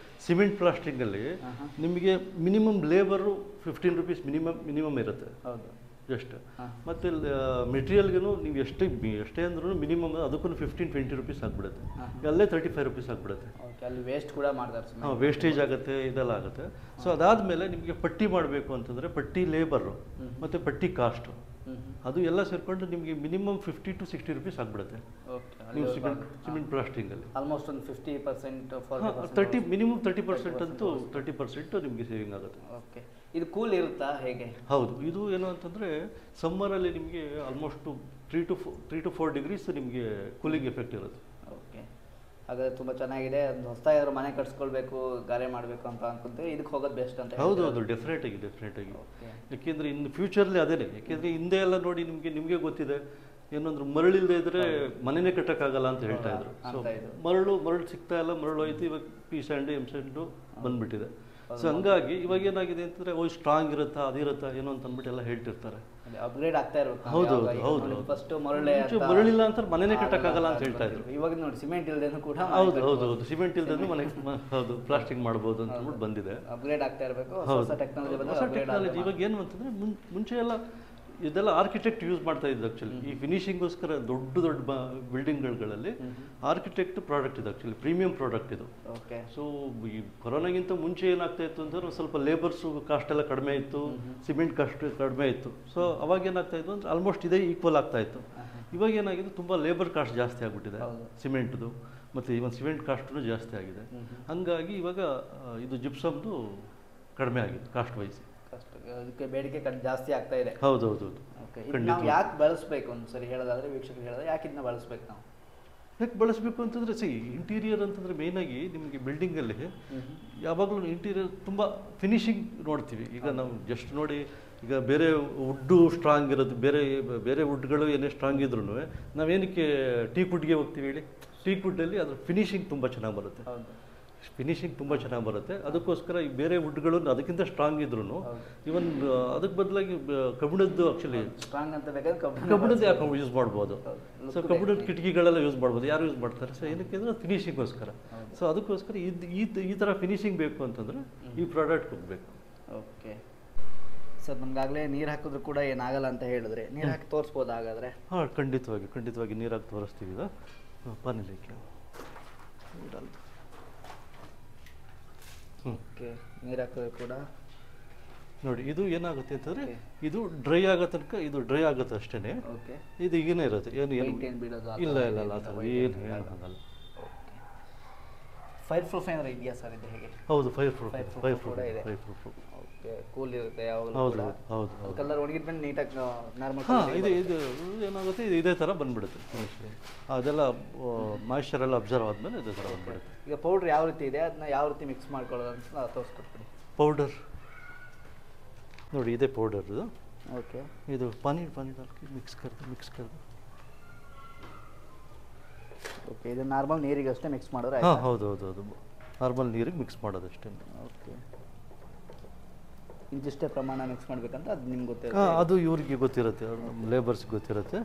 ಸಿಮೆಂಟ್ ಪ್ಲಾಸ್ಟಿಂಗಲ್ಲಿ ನಿಮಗೆ ಮಿನಿಮಮ್ ಲೇಬರು 15 ರುಪೀಸ್ ಮಿನಿಮಮ್ ಇರುತ್ತೆ. ಹೌದು, ಎಷ್ಟು. ಮತ್ತು ಮೆಟೀರಿಯಲ್ಗೂ ನೀವು ಎಷ್ಟೇ ಅಂದ್ರೂ ಮಿನಿಮಮ್ ಅದಕ್ಕೂ 15-20 ರುಪೀಸ್ ಆಗಿಬಿಡುತ್ತೆ. ಅಲ್ಲೇ 35 ರುಪೀಸ್ ಆಗಿಬಿಡುತ್ತೆ. ಅಲ್ಲಿ ವೇಸ್ಟ್ ಕೂಡ ಮಾಡ್ತಾರೆ. ವೇಸ್ಟೇಜ್ ಆಗುತ್ತೆ, ಇದೆಲ್ಲ ಆಗುತ್ತೆ. ಸೊ ಅದಾದಮೇಲೆ ನಿಮಗೆ ಪಟ್ಟಿ ಮಾಡಬೇಕು ಅಂತಂದರೆ ಪಟ್ಟಿ ಲೇಬರು ಮತ್ತು ಪಟ್ಟಿ ಕಾಸ್ಟು ಅದು ಎಲ್ಲ ಸೇರಿಕೊಂಡು ನಿಮಗೆ ಮಿನಿಮಮ್ 50 to 60 ರುಪೀಸ್ ಆಗಿಬಿಡುತ್ತೆ. ನೀವು ಸಿಮೆಂಟ್ ಪ್ಲಾಸ್ಟಿಂಗಲ್ಲಿ ಆಲ್ಮೋಸ್ಟ್ ಒಂದು 50% ಮಿನಿಮಮ್ 30% ಅಂತೂ 30% ನಿಮಗೆ ಸೇವಿಂಗ್ ಆಗುತ್ತೆ. ಓಕೆ. ಇದು ಕೂಲ್ ಇರುತ್ತಾ ಹೇಗೆ? ಹೌದು, ಇದು ಏನು ಅಂತಂದರೆ ಸಮ್ಮರಲ್ಲಿ ನಿಮಗೆ ಆಲ್ಮೋಸ್ಟ್ 3 to 4 ಡಿಗ್ರೀಸ್ ನಿಮಗೆ ಕೂಲಿಂಗ್ ಎಫೆಕ್ಟ್ ಇರುತ್ತೆ. ಓಕೆ, ಹಾಗಾದರೆ ತುಂಬ ಚೆನ್ನಾಗಿದೆ. ಒಂದು ಹೊಸದಾಗಿ ಮನೆ ಕಟ್ಸ್ಕೊಳ್ಬೇಕು, ಗಾರೆ ಮಾಡಬೇಕು ಅಂತ ಅನ್ಕೊಂತೀವಿ, ಇದಕ್ಕೆ ಹೋಗೋದು ಬೆಸ್ಟ್ ಅಂತ? ಹೌದು ಡೆಫಿನೆಟ್ ಆಗಿ. ಯಾಕೆಂದರೆ ಇನ್ನು ಫ್ಯೂಚರ್ಲಿ ಅದೇನೆ. ಯಾಕೆಂದರೆ ಹಿಂದೆ ಎಲ್ಲ ನೋಡಿ ನಿಮಗೆ ಗೊತ್ತಿದೆ, ಏನಂದ್ರೆ ಮರಳಿಲ್ಲದೆ ಇದ್ರೆ ಮನೆಯೇ ಕಟ್ಟಕ್ಕಾಗಲ್ಲ ಅಂತ ಹೇಳ್ತಾ ಇದ್ರು. ಸೊ ಮರಳು ಸಿಗ್ತಾ ಇಲ್ಲ, ಮರಳು ಹೋಯ್ತು. ಇವಾಗ ಪಿ ಸ್ಯಾಂಡು ಎಮ್ ಸ್ಯಾಂಡು ಬಂದ್ಬಿಟ್ಟಿದೆ. ಸೊ ಹಂಗಾಗಿ ಇವಾಗ ಏನಾಗಿದೆ ಅಂತಂದ್ರೆ ಸ್ಟ್ರಾಂಗ್ ಇರುತ್ತಾ ಅದಿರುತ್ತಾ ಏನೋ ಅಂತ ಅಂದ್ಬಿಟ್ಟು ಎಲ್ಲ ಹೇಳ್ತಿರ್ತಾರೆ. ಅಪ್ಗ್ರೇಡ್ ಆಗ್ತಾ ಇರಬೇಕು. ಹೌದು. ಫಸ್ಟ್ ಮರಳಿಲ್ಲ ಅಂತ ಮನೆಯೇ ಕಟ್ಟಕ್ಕಾಗಲ್ಲ ಅಂತ ಹೇಳ್ತಾ ಇದ್ರು. ಇವಾಗ ನೋಡಿ ಸಿಮೆಂಟ್ ಇಲ್ದೇನು ಕೂಡ ಹೌದು ಸಿಮೆಂಟ್ ಇಲ್ದೇನು ಮನೆ ಪ್ಲಾಸ್ಟಿಂಗ್ ಮಾಡ್ಬೋದು ಅಂತ ಅಂದ್ಬಿಟ್ಟು ಬಂದಿದೆ. ಅಪ್ಗ್ರೇಡ್ ಆಗ್ತಾ ಇರಬೇಕು. ಹೊಸ ಟೆಕ್ನಾಲಜಿ. ಇವಾಗ ಏನು ಅಂತಂದ್ರೆ ಮುಂಚೆ ಎಲ್ಲ ಇದೆಲ್ಲ ಆರ್ಕಿಟೆಕ್ಟ್ ಯೂಸ್ ಮಾಡ್ತಾ ಇದ್ದು ಆ್ಯಕ್ಚುಲಿ. ಈ ಫಿನಿಶಿಂಗೋಸ್ಕರ ದೊಡ್ಡ ಬಿಲ್ಡಿಂಗ್ಗಳಲ್ಲಿ ಆರ್ಕಿಟೆಕ್ಟ್ ಪ್ರಾಡಕ್ಟ್ ಇದು ಆ್ಯಕ್ಚುಲಿ, ಪ್ರೀಮಿಯಂ ಪ್ರಾಡಕ್ಟ್ ಇದು. ಓಕೆ. ಸೊ ಈ ಕೊರೋನಾಗಿಂತ ಮುಂಚೆ ಏನಾಗ್ತಾ ಇತ್ತು ಅಂತಂದ್ರೆ ಸ್ವಲ್ಪ ಲೇಬರ್ಸು ಕಾಸ್ಟ್ ಎಲ್ಲ ಕಡಿಮೆ ಇತ್ತು, ಸಿಮೆಂಟ್ ಕಾಸ್ಟ್ ಕಡಿಮೆ ಇತ್ತು. ಸೊ ಅವಾಗ ಏನಾಗ್ತಾ ಇತ್ತು ಅಂದರೆ ಆಲ್ಮೋಸ್ಟ್ ಇದೇ ಈಕ್ವಲ್ ಆಗ್ತಾ ಇತ್ತು. ಇವಾಗ ಏನಾಗಿದೆ, ತುಂಬ ಲೇಬರ್ ಕಾಸ್ಟ್ ಜಾಸ್ತಿ ಆಗಿಬಿಟ್ಟಿದೆ ಸಿಮೆಂಟ್ದು, ಮತ್ತು ಇವನ್ ಸಿಮೆಂಟ್ ಕಾಸ್ಟು ಜಾಸ್ತಿ ಆಗಿದೆ. ಹಾಗಾಗಿ ಇವಾಗ ಇದು ಜಿಪ್ಸಮ್ದು ಕಡಿಮೆ ಆಗಿದೆ ಕಾಸ್ಟ್ ವೈಸ್. ಅದಕ್ಕೆ ಬೇಡಿಕೆ ಜಾಸ್ತಿ ಆಗ್ತಾ ಇದೆ. ಹೌದು. ನಾವು ಯಾಕೆ ಬಳಸಬೇಕು ಒಂದ್ಸರಿ ಹೇಳೋದಾದ್ರೆ, ವೀಕ್ಷಕರು ಹೇಳೋದು ಯಾಕೆ ಇದನ್ನ ಬಳಸಬೇಕು? ನಾವು ಯಾಕೆ ಬಳಸಬೇಕು ಅಂತಂದರೆ ಇಂಟೀರಿಯರ್ ಅಂತಂದರೆ ಮೇಯ್ನಾಗಿ ನಿಮಗೆ ಬಿಲ್ಡಿಂಗಲ್ಲಿ ಯಾವಾಗಲೂ ಇಂಟೀರಿಯರ್ ತುಂಬ ಫಿನಿಶಿಂಗ್ ನೋಡ್ತೀವಿ. ಈಗ ನಾವು ಜಸ್ಟ್ ನೋಡಿ, ಈಗ ಬೇರೆ ವುಡ್ಡು ಸ್ಟ್ರಾಂಗ್ ಇರೋದು, ಬೇರೆ ವುಡ್ಗಳು ಏನೇ ಸ್ಟ್ರಾಂಗ್ ಇದ್ರೂ ನಾವೇನಕ್ಕೆ ಟೀಕ್ ವುಡ್ಗೆ ಹೋಗ್ತೀವಿ ಹೇಳಿ? ಟೀಕ್ ವುಡ್ಡಲ್ಲಿ ಅದ್ರ ಫಿನಿಶಿಂಗ್ ತುಂಬ ಚೆನ್ನಾಗಿ ಬರುತ್ತೆ. ಅದಕ್ಕೋಸ್ಕರ ಈ ಬೇರೆ ವುಡ್ಗಳು ಅದಕ್ಕಿಂತ ಸ್ಟ್ರಾಂಗ್ ಇದ್ರು ಇವನ್ ಅದಕ್ಕೆ ಬದಲಾಗಿ ಕಬ್ಬಿಣದ್ದು ಆ್ಯಕ್ಚುಲಿ ಸ್ಟ್ರಾಂಗ್ ಅಂತ ಬೇಕಾದ್ರೆ ಕಬ್ಬಿಣದ್ದು ಯಾಕೆ ಯೂಸ್ ಮಾಡ್ಬೋದು. ಸೊ ಕಬ್ಬಿಣದ ಕಿಟಕಿಗಳೆಲ್ಲ ಯೂಸ್ ಮಾಡ್ಬೋದು. ಯಾರು ಯೂಸ್ ಮಾಡ್ತಾರೆ? ಸೊ ಏನಕ್ಕೆ ಅಂದರೆ ಫಿನಿಶಿಂಗೋಸ್ಕರ. ಸೊ ಅದಕ್ಕೋಸ್ಕರ ಈ ಥರ ಫಿನಿಶಿಂಗ್ ಬೇಕು ಅಂತಂದರೆ ಈ ಪ್ರಾಡಕ್ಟ್ ಹೋಗಬೇಕು. ಓಕೆ ಸರ್, ನಮ್ಗಾಗಲೇ ನೀರು ಹಾಕಿದ್ರು ಕೂಡ ಏನಾಗಲ್ಲ ಅಂತ ಹೇಳಿದ್ರೆ ನೀರು ಹಾಕಿ ತೋರಿಸ್ಬೋದು ಹಾಗಾದರೆ? ಖಂಡಿತವಾಗಿ ನೀರು ಹಾಕಿ ತೋರಿಸ್ತೀವಿ. ಈಗ ಪಾನಿಲಿಕ್ಕೆ ಓಕೆ, ನೀರು ಹಾಕಿದ್ರೆ ಕೂಡ ನೋಡಿ ಇದು ಏನಾಗುತ್ತೆ ಅಂತಂದರೆ ಇದು ಡ್ರೈ ಆಗೋ ತನಕ ಇದು ಡ್ರೈ ಆಗುತ್ತೆ ಅಷ್ಟೇ. ಓಕೆ, ಇದು ಈಗೇನೇ ಇರುತ್ತೆ, ಏನು ಇಲ್ಲ ಆ ಥರ ಏನು ಆಗಲ್ಲ. ಫೈರ್ ಪ್ರೂಫ್ ಏನಾದ್ರು ಇದೆಯಾ ಸರ್? ಇದು ಹೇಗೆ? ಹೌದು, ಫೈರ್ ಪ್ರೂಫ್. ಓಕೆ, ಕೂಲ್ ಇರುತ್ತೆ ಯಾವಾಗಲೂ. ಹೌದು. ಕಲರ್ ಒಣಗಿದ್ಮೇಲೆ ನೀಟಾಗಿ ನಾರ್ಮಲ್. ಇದು ಏನಾಗುತ್ತೆ, ಇದು ಇದೇ ಥರ ಬಂದ್ಬಿಡುತ್ತೆ. ಅದೆಲ್ಲ ಮಾಯಿಶ್ಚರ್ ಎಲ್ಲ ಅಬ್ಸರ್ವ್ ಆದಮೇಲೆ ಇದೇ ಥರ ಬಂದ್ಬಿಡುತ್ತೆ. ಈಗ ಪೌಡ್ರ್ ಯಾವ ರೀತಿ ಇದೆ, ಅದನ್ನ ಯಾವ ರೀತಿ ಮಿಕ್ಸ್ ಮಾಡ್ಕೊಳ್ಳೋದು ಅಂತ ತೋರಿಸ್ಕೊಡ್ತೀನಿ. ಪೌಡರ್ ನೋಡಿ, ಇದೇ ಪೌಡರ್ದು. ಓಕೆ, ಇದು ಪಾನಿ ಹಾಕಿ ಮಿಕ್ಸ್ ಕರ್ದು. ಓಕೆ, ಇದು ನಾರ್ಮಲ್ ನೀರಿಗೆ ಅಷ್ಟೇ ಮಿಕ್ಸ್ ಮಾಡಿದ್ರೆ? ಹೌದು. ನಾರ್ಮಲ್ ನೀರಿಗೆ ಮಿಕ್ಸ್ ಮಾಡೋದಷ್ಟೇ. ಓಕೆ, ಇಂತಿಷ್ಟೇ ಪ್ರಮಾಣ ಮಿಕ್ಸ್ ಮಾಡ್ಬೇಕಂತ ಅದು ನಿಮ್ಗೆ ಗೊತ್ತಿರುತ್ತೆ? ಅದು ಇವ್ರಿಗೆ ಗೊತ್ತಿರುತ್ತೆ, ಲೇಬರ್ಸ್ಗೆ ಗೊತ್ತಿರುತ್ತೆ,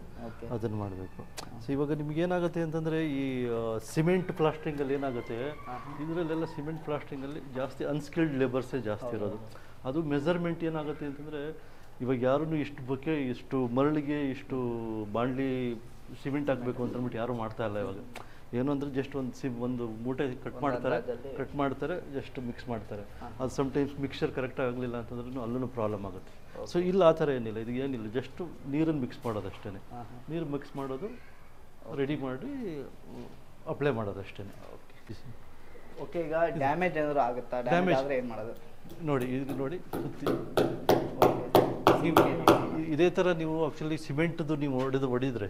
ಅದನ್ನು ಮಾಡಬೇಕು. ಸೊ ಇವಾಗ ನಿಮ್ಗೆ ಏನಾಗುತ್ತೆ ಅಂತಂದರೆ, ಈ ಸಿಮೆಂಟ್ ಪ್ಲಾಸ್ಟ್ರಿಂಗಲ್ಲಿ ಏನಾಗುತ್ತೆ, ಇದರಲ್ಲೆಲ್ಲ ಸಿಮೆಂಟ್ ಪ್ಲಾಸ್ಟ್ರಿಂಗಲ್ಲಿ ಜಾಸ್ತಿ ಅನ್ಸ್ಕಿಲ್ಡ್ ಲೇಬರ್ಸೇ ಜಾಸ್ತಿ ಇರೋದು. ಅದು ಮೆಜರ್ಮೆಂಟ್ ಏನಾಗುತ್ತೆ ಅಂತಂದರೆ, ಇವಾಗ ಯಾರೂ ಇಷ್ಟು ಮರಳಿಗೆ ಇಷ್ಟು ಬಾಂಡ್ಲಿ ಸಿಮೆಂಟ್ ಹಾಕಬೇಕು ಅಂತ ಅಂದ್ಬಿಟ್ಟು ಯಾರೂ ಮಾಡ್ತಾ ಇಲ್ಲ. ಏನು ಅಂದರೆ ಜಸ್ಟ್ ಒಂದು ಮೂಟೆ ಕಟ್ ಮಾಡ್ತಾರೆ ಜಸ್ಟ್ ಮಿಕ್ಸ್ ಮಾಡ್ತಾರೆ. ಅದು ಸಮ್ಟೈಮ್ಸ್ ಮಿಕ್ಸರ್ ಕರೆಕ್ಟಾಗಿ ಆಗಲಿಲ್ಲ ಅಂತಂದ್ರೂ ಅಲ್ಲೂ ಪ್ರಾಬ್ಲಮ್ ಆಗುತ್ತೆ. ಸೊ ಇಲ್ಲಿ ಆ ಥರ ಏನಿಲ್ಲ, ಇದು ಏನಿಲ್ಲ, ಜಸ್ಟ್ ನೀರನ್ನು ಮಿಕ್ಸ್ ಮಾಡೋದು ಅಷ್ಟೇ. ನೀರು ಮಿಕ್ಸ್ ಮಾಡೋದು, ರೆಡಿ ಮಾಡಿ ಅಪ್ಲೈ ಮಾಡೋದು ಅಷ್ಟೇ. ಓಕೆ, ಈಗ ಡ್ಯಾಮೇಜ್ ಏನಾದರೂ ಆಗುತ್ತಾ? ಡ್ಯಾಮೇಜ್ ಆದರೆ ಏನು ಮಾಡೋದು? ನೋಡಿ ಇದು ನೋಡಿ, ಇದೇ ಥರ ನೀವು ಆ್ಯಕ್ಚುಲಿ ಸಿಮೆಂಟ್ದು ನೀವು ಹೊಡಿದ್ರೆ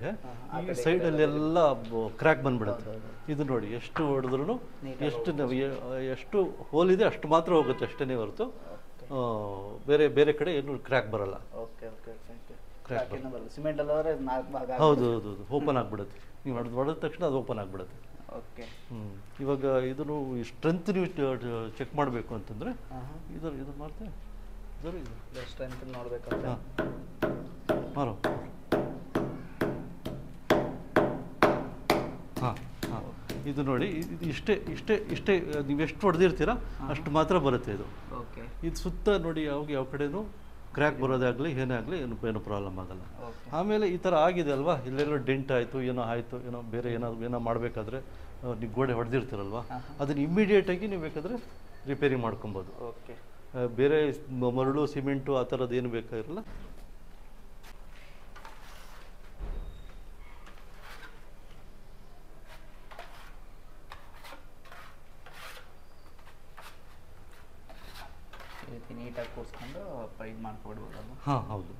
ಈ ಸೈಡಲ್ಲೆಲ್ಲ ಕ್ರ್ಯಾಕ್ ಬಂದ್ಬಿಡುತ್ತೆ. ಇದು ನೋಡಿ ಎಷ್ಟು ಹೊಡೆದ್ರೂ ಎಷ್ಟು ಹೋಲ್ ಇದೆ ಅಷ್ಟು ಮಾತ್ರ ಹೋಗುತ್ತೆ ಅಷ್ಟೇ ಹೊರತು ಬೇರೆ ಬೇರೆ ಕಡೆ ಏನು ಕ್ರ್ಯಾಕ್ ಬರಲ್ಲ. ಕ್ರ್ಯಾಕ್ ಬರಲ್ಲ. ಸಿಮೆಂಟ್ ಅಲ್ಲವರೆ ಹೌದು ಹೌದು ಹೌದು, ಓಪನ್ ಆಗಿಬಿಡುತ್ತೆ. ನೀವು ಹೊಡೆದ ತಕ್ಷಣ ಅದು ಓಪನ್ ಆಗಿಬಿಡುತ್ತೆ. ಇವಾಗ ಇದನ್ನು ಸ್ಟ್ರೆಂತ್ ನೀವು ಚೆಕ್ ಮಾಡಬೇಕು ಅಂತಂದರೆ ಇದು ಮಾಡ್ತೆ ಸ್ಟ್ರೆಂತ್ ನೋಡ್ಬೇಕಂದ್ರೆ ಮಾರೋ. ಹಾಂ ಹಾಂ, ಇದು ನೋಡಿ, ಇದು ಇಷ್ಟೇ ನೀವು ಎಷ್ಟು ಹೊಡೆದಿರ್ತೀರಾ ಅಷ್ಟು ಮಾತ್ರ ಬರುತ್ತೆ ಇದು. ಇದು ಸುತ್ತ ನೋಡಿ, ಯಾವ ಕಡೆನೂ ಕ್ರ್ಯಾಕ್ ಬರೋದಾಗಲಿ ಏನೇ ಆಗಲಿ ಏನು ಪ್ರಾಬ್ಲಮ್ ಆಗಲ್ಲ. ಆಮೇಲೆ ಈ ಥರ ಆಗಿದೆ ಅಲ್ವಾ, ಇಲ್ಲೆಲ್ಲೋ ಡೆಂಟ್ ಆಯಿತು, ಏನೋ ಬೇರೆ ಏನೋ ಮಾಡಬೇಕಾದ್ರೆ ನೀವು ಗೋಡೆ ಹೊಡೆದಿರ್ತೀರಲ್ವ, ಅದನ್ನು ಇಮ್ಮಿಡಿಯೇಟಾಗಿ ನೀವು ಬೇಕಾದರೆ ರಿಪೇರಿ ಮಾಡ್ಕೊಬೋದು. ಬೇರೆ ಮರಳು ಸಿಮೆಂಟು ಆ ಥರದ್ದು ಏನು ಬೇಕಾಗಿರಲ್ಲ. ನೀಟಾಗಿ ಕೂರಿಸ್ಕೊಂಡು ಇದು ಮಾಡ್ಕೊಡ್ಬೋದಲ್ಲ? ಹಾಂ ಹೌದು.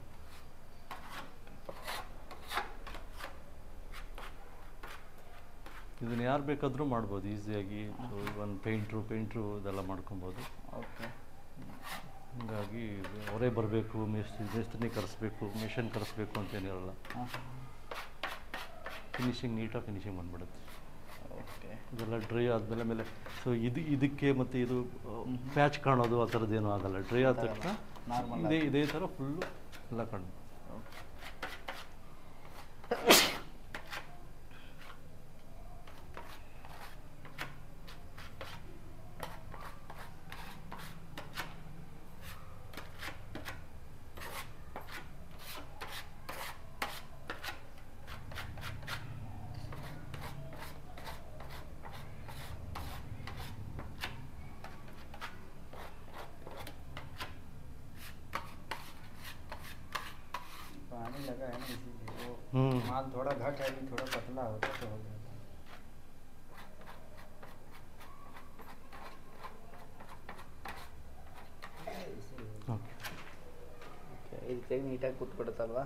ಇದನ್ನು ಯಾರು ಬೇಕಾದರೂ ಮಾಡ್ಬೋದು ಈಸಿಯಾಗಿ. ಒಂದು ಪೇಂಟ್ರು ಇದೆಲ್ಲ ಮಾಡ್ಕೊಬೋದು. ಹೀಗಾಗಿ ಅವರೇ ಬರಬೇಕು, ಮೇಸ್ತ್ರಿನೇ ಕರೆಸ್ಬೇಕು, ಮಿಷನ್ ಕರೆಸ್ಬೇಕು ಅಂತೇನಿರಲ್ಲ. ಫಿನಿಶಿಂಗ್ ನೀಟಾಗಿ ಫಿನಿಶಿಂಗ್ ಬಂದ್ಬಿಡುತ್ತೆ. ಇದೆಲ್ಲ ಡ್ರೈ ಆದಮೇಲೆ ಸೊ ಇದಕ್ಕೆ ಮತ್ತು ಇದು ಪ್ಯಾಚ್ ಕಾಣೋದು ಆ ಥರದ್ದೇನೂ ಆಗಲ್ಲ. ಡ್ರೈ ಆದ ತಕ್ಷಣ ಇದೇ ಥರ ಫುಲ್ಲು ಎಲ್ಲ ಕಾಣು. लगा है ना इसीलिए वो माल थोड़ा घट है, थोड़ा पतला होता तो हो जाता। ಇದಕ್ಕೆ ನೀಟಾಗಿ ಕೂತ್ಬಿಡುತ್ತಲ್ವಾ?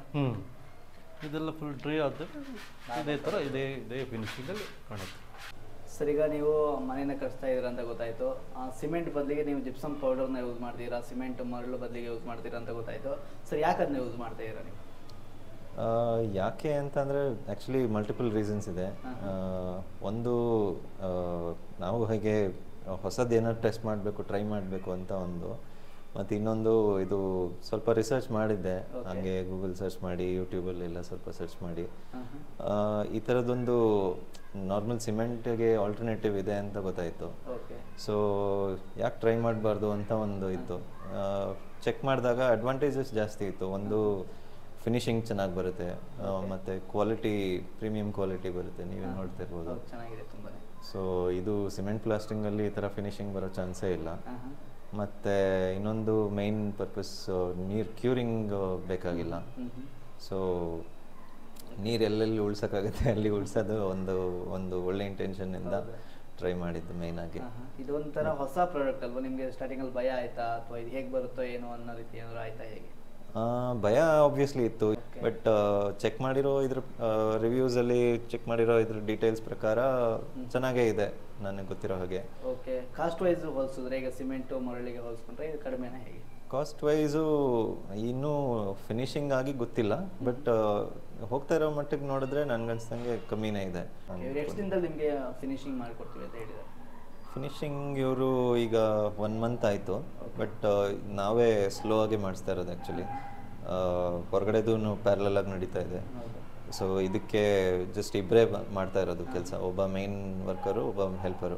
ಇದೆಲ್ಲ ಫುಲ್ ಡ್ರೈ ಆದರೆ ಇದೇ ಥರ ಇದೇ ಫಿನಿಶಿಂಗಲ್ಲಿ ಕಾಣುತ್ತೆ. ಸರ್, ಈಗ ನೀವು ಮನೇನ ಕಟ್ಸ್ತಾ ಇದ್ದೀರಾ ಅಂತ ಗೊತ್ತಾಯಿತು. ಸಿಮೆಂಟ್ ಬದಲಿಗೆ ನೀವು ಜಿಪ್ಸಮ್ ಪೌಡರ್ನ ಯೂಸ್ ಮಾಡ್ತೀರಾ, ಸಿಮೆಂಟ್ ಮರಳು ಬದಲಿಗೆ ಯೂಸ್ ಮಾಡ್ತೀರಾ ಅಂತ ಗೊತ್ತಾಯಿತು. ಸರ್, ಯಾಕೆ ಅದನ್ನ ಯೂಸ್ ಮಾಡ್ತಾ ಇದ್ದೀರಾ ನೀವು? ಯಾಕೆ ಅಂತಂದರೆ ಆ್ಯಕ್ಚುಲಿ ಮಲ್ಟಿಪಲ್ ರೀಸನ್ಸ್ ಇದೆ. ಒಂದು, ನಾವು ಹೇಗೆ ಹೊಸದು ಏನಾದ್ರು ಟೆಸ್ಟ್ ಮಾಡಬೇಕು, ಟ್ರೈ ಮಾಡಬೇಕು ಅಂತ ಒಂದು. ಮತ್ತು ಇನ್ನೊಂದು, ಇದು ಸ್ವಲ್ಪ ರಿಸರ್ಚ್ ಮಾಡಿದ್ದೆ, ಹಾಗೆ ಗೂಗಲ್ ಸರ್ಚ್ ಮಾಡಿ, ಯೂಟ್ಯೂಬಲ್ಲೆಲ್ಲ ಸ್ವಲ್ಪ ಸರ್ಚ್ ಮಾಡಿ ಈ ಥರದ್ದೊಂದು ನಾರ್ಮಲ್ ಸಿಮೆಂಟ್ಗೆ ಆಲ್ಟರ್ನೇಟಿವ್ ಇದೆ ಅಂತ ಗೊತ್ತಾಯಿತು. ಸೊ ಯಾಕೆ ಟ್ರೈ ಮಾಡಬಾರ್ದು ಅಂತ ಒಂದು ಇತ್ತು. ಚೆಕ್ ಮಾಡಿದಾಗ ಅಡ್ವಾಂಟೇಜಸ್ ಜಾಸ್ತಿ ಇತ್ತು. ಒಂದು, ಫಿನಿಶಿಂಗ್ ಚೆನ್ನಾಗಿ ಬರುತ್ತೆ, ಮತ್ತು ಕ್ವಾಲಿಟಿ ಪ್ರೀಮಿಯಂ ಕ್ವಾಲಿಟಿ ಬರುತ್ತೆ, ನೀವೇ ನೋಡ್ತಿರ್ಬೋದು. ಸೊ ಇದು ಸಿಮೆಂಟ್ ಪ್ಲಾಸ್ಟಿಂಗಲ್ಲಿ ಈ ಥರ ಫಿನಿಶಿಂಗ್ ಬರೋ ಚಾನ್ಸೇ ಇಲ್ಲ. ಮತ್ತು ಇನ್ನೊಂದು ಮೇನ್ ಪರ್ಪಸ್, ನೀರು ಕ್ಯೂರಿಂಗ್ ಬೇಕಾಗಿಲ್ಲ. ಸೊ ನೀರು ಎಲ್ಲೆಲ್ಲಿ ಉಳ್ಸೋಕ್ಕಾಗುತ್ತೆ ಅಲ್ಲಿ ಉಳ್ಸೋದು ಒಂದು ಒಳ್ಳೆ ಇಂಟೆನ್ಷನ್ನಿಂದ ಟ್ರೈ ಮಾಡಿದ್ದು ಮೇಯ್ನ್ ಆಗಿ. ಇದೊಂಥರ ಹೊಸ ಪ್ರಾಡಕ್ಟ್ ಅಲ್ವಾ? ನಿಮಗೆ ಸ್ಟಾರ್ಟಿಂಗಲ್ಲಿ ಭಯ ಆಯಿತಾ, ಅಥವಾ ಇದು ಹೇಗೆ ಬರುತ್ತೋ ಏನೋ ಅನ್ನೋ ರೀತಿ ಏನಾದ್ರು ಆಯಿತಾ? ಹೇಗೆ ಭಯ ಆಬ್ವಿಯಸ್ಲಿ ಇತ್ತು, ಬಟ್ ಚೆಕ್ ಮಾಡಿರೋ ಇದ್ರ ರಿವ್ಯೂಸಲ್ಲಿ ಚೆಕ್ ಮಾಡಿರೋ ಇದ್ರ ಡೀಟೇಲ್ಸ್ ಪ್ರಕಾರ ಚೆನ್ನಾಗೇ ಇದೆ ನನಗೆ ಗೊತ್ತಿರೋ ಹಾಗೆ. ಓಕೆ, ಕಾಸ್ಟ್ ವೈಸ್ ಹೋಲಿಸಿದ್ರೆ ಈಗ ಸಿಮೆಂಟು ಮರಳಿಗೆ ಹೋಲಿಸ್ಕೊಂಡ್ರೆ ಇದು ಕಡಿಮೆನಾ ಹೇಗೆ? ಕಾಸ್ಟ್ ವೈಸು ಇನ್ನೂ ಫಿನಿಶಿಂಗ್ ಆಗಿ ಗೊತ್ತಿಲ್ಲ, ಬಟ್ ಹೋಗ್ತಾ ಇರೋ ಮಟ್ಟಿಗೆ ನೋಡಿದ್ರೆ ನನಗನ್ಸ್ದಂಗೆ ಕಮ್ಮಿನೇ ಇದೆ. ಎಷ್ಟು ದಿನದಲ್ಲಿ ನಿಮಗೆ ಫಿನಿಶಿಂಗ್ ಮಾಡಿಕೊಡ್ತೀವಿ ಅಂತ ಹೇಳಿದ್ದಾರೆ? ಫಿನಿಶಿಂಗ್ ಇವರು ಈಗ 1 ಮಂತ್ ಆಯಿತು, ಬಟ್ ನಾವೇ ಸ್ಲೋ ಆಗಿ ಮಾಡಿಸ್ತಾ ಇರೋದು ಆ್ಯಕ್ಚುಲಿ. ಹೊರಗಡೆದು ಪ್ಯಾರಲಲ್ ಆಗಿ ನಡೀತಾ ಇದೆ. ಸೊ ಇದಕ್ಕೆ ಜಸ್ಟ್ ಇಬ್ಬರೇ ಮಾಡ್ತಾ ಇರೋದು ಕೆಲಸ, ಒಬ್ಬ ಮೇನ್ ವರ್ಕರು, ಒಬ್ಬ ಹೆಲ್ಪರು.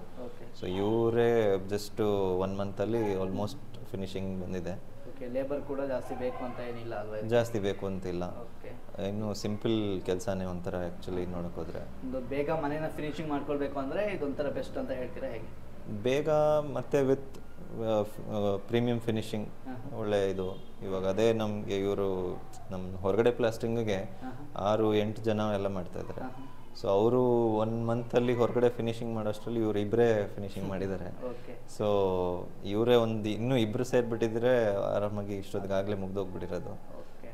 ಸೊ ಇವರೇ ಜಸ್ಟ್ 1 ಮಂತಲ್ಲಿ ಆಲ್ಮೋಸ್ಟ್ ಫಿನಿಶಿಂಗ್ ಬಂದಿದೆ. ಓಕೆ, ಲೇಬರ್ ಕೂಡ ಜಾಸ್ತಿ ಬೇಕು ಅಂತ ಏನಿಲ್ಲ ಅಲ್ವಾ? ಜಾಸ್ತಿ ಬೇಕು ಅಂತಿಲ್ಲ, ಓಕೆ, ಇನ್ನು ಸಿಂಪಲ್ ಕೆಲಸನೇ ಒಂಥರ ಆ್ಯಕ್ಚುಲಿ ನೋಡೋಕ್ಕೋದ್ರೆ. ಒಂದು ಬೇಗ ಮನೇನ ಫಿನಿಶಿಂಗ್ ಮಾಡ್ಕೊಳ್ಬೇಕು ಅಂದರೆ ಇದೊಂಥರ ಬೆಸ್ಟ್ ಅಂತ ಹೇಳ್ತೀರಾ ಹೇಗೆ? ಬೇಗ ಮತ್ತು ವಿತ್ ಪ್ರೀಮಿಯಂ ಫಿನಿಶಿಂಗ್ ಒಳ್ಳೆ ಇದು. ಇವಾಗ ಅದೇ ನಮಗೆ ಇವರು ನಮ್ಮ ಹೊರಗಡೆ ಪ್ಲಾಸ್ಟಿಂಗಿಗೆ 6-8 ಜನ ಎಲ್ಲ ಮಾಡ್ತಾಯಿದ್ದಾರೆ. ಸೊ ಅವರು 1 ಮಂತಲ್ಲಿ ಹೊರಗಡೆ ಫಿನಿಶಿಂಗ್ ಮಾಡೋಷ್ಟರಲ್ಲಿ ಇವರು ಇಬ್ಬರೇ ಫಿನಿಶಿಂಗ್ ಮಾಡಿದ್ದಾರೆ. ಸೊ ಇವರೇ ಇನ್ನೂ ಇಬ್ಬರು ಸೇರಿಬಿಟ್ಟಿದ್ರೆ ಆರಾಮಾಗಿ ಇಷ್ಟೊತ್ತಿಗಾಗಲೇ ಮುಗ್ದೋಗ್ಬಿಟ್ಟಿರೋದು.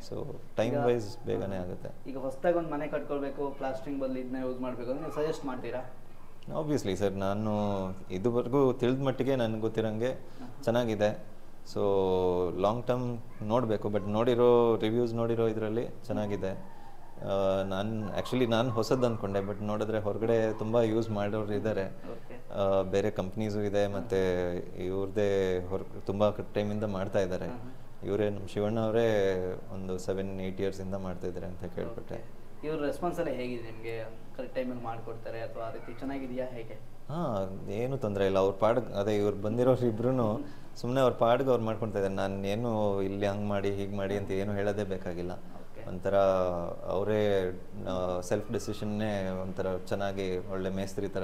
ಸೊ ಟೈಮ್ ವೈಸ್ ಬೇಗನೆ ಆಗುತ್ತೆ. ಈಗ ಹೊಸದಾಗಿ ಒಂದು ಮನೆ ಕಟ್ಕೊಳ್ಬೇಕು, ಪ್ಲಾಸ್ಟಿಂಗ್ ಬದಲು ಇದನ್ನ ಯೂಸ್ ಮಾಡಬೇಕು ಅಂದರೆ ನೀವು ಸಜೆಸ್ಟ್ ಮಾಡ್ತೀರಾ? ಆಬ್ವಿಯಸ್ಲಿ ಸರ್, ನಾನು ಇದುವರೆಗೂ ತಿಳಿದ ಮಟ್ಟಿಗೆ ನನಗೆ ಗೊತ್ತಿರೋಂಗೆ ಚೆನ್ನಾಗಿದೆ. ಸೊ ಲಾಂಗ್ ಟರ್ಮ್ ನೋಡಬೇಕು, ಬಟ್ ನೋಡಿರೋ ರಿವ್ಯೂಸ್ ನೋಡಿರೋ ಇದರಲ್ಲಿ ಚೆನ್ನಾಗಿದೆ. ನಾನು ಹೊಸದು ಅಂದ್ಕೊಂಡೆ, ಬಟ್ ನೋಡಿದ್ರೆ ಹೊರಗಡೆ ತುಂಬ ಯೂಸ್ ಮಾಡೋರು ಇದ್ದಾರೆ, ಬೇರೆ ಕಂಪ್ನೀಸು ಇದೆ, ಮತ್ತು ಇವ್ರದ್ದೇ ತುಂಬ ಟೈಮಿಂದ ಮಾಡ್ತಾ ಇದ್ದಾರೆ. ಇವರೇ ನಮ್ಮ ಶಿವಣ್ಣ ಅವರೇ ಒಂದು 7-8 ಇಯರ್ಸಿಂದ ಮಾಡ್ತಾಯಿದ್ದಾರೆ ಅಂತ ಕೇಳ್ಬಿಟ್ಟೆ. ಇವ್ರ ರೆಸ್ಪಾನ್ಸ್ ಎಲ್ಲ ಹೇಗಿದೆ ನಿಮಗೆ? ಕರೆಕ್ಟ್ ಟೈಮಿಗೆ ಮಾಡಿಕೊಡ್ತಾರೆ ಅಥವಾ ಆ ರೀತಿ ಚೆನ್ನಾಗಿದೆಯಾ ಹೇಗೆ? ಹಾಂ, ಏನೂ ತೊಂದರೆ ಇಲ್ಲ. ಅವ್ರ ಪಾಡಿಗೆ ಅದೇ ಇವ್ರು ಬಂದಿರೋರು ಇಬ್ರು ಸುಮ್ಮನೆ ಅವ್ರ ಪಾಡಿಗೆ ಅವ್ರು ಮಾಡ್ಕೊಳ್ತಾ ಇದ್ದಾರೆ. ನಾನು ಏನು ಇಲ್ಲಿ ಹಂಗೆ ಮಾಡಿ ಹೀಗೆ ಮಾಡಿ ಅಂತ ಏನು ಹೇಳೋದೇ ಬೇಕಾಗಿಲ್ಲ. ಒಂಥರ ಅವರೇ ಸೆಲ್ಫ್ ಡಿಸಿಷನ್ನೇ ಒಂಥರ ಚೆನ್ನಾಗಿ ಒಳ್ಳೆ ಮೇಸ್ತ್ರಿ ಥರ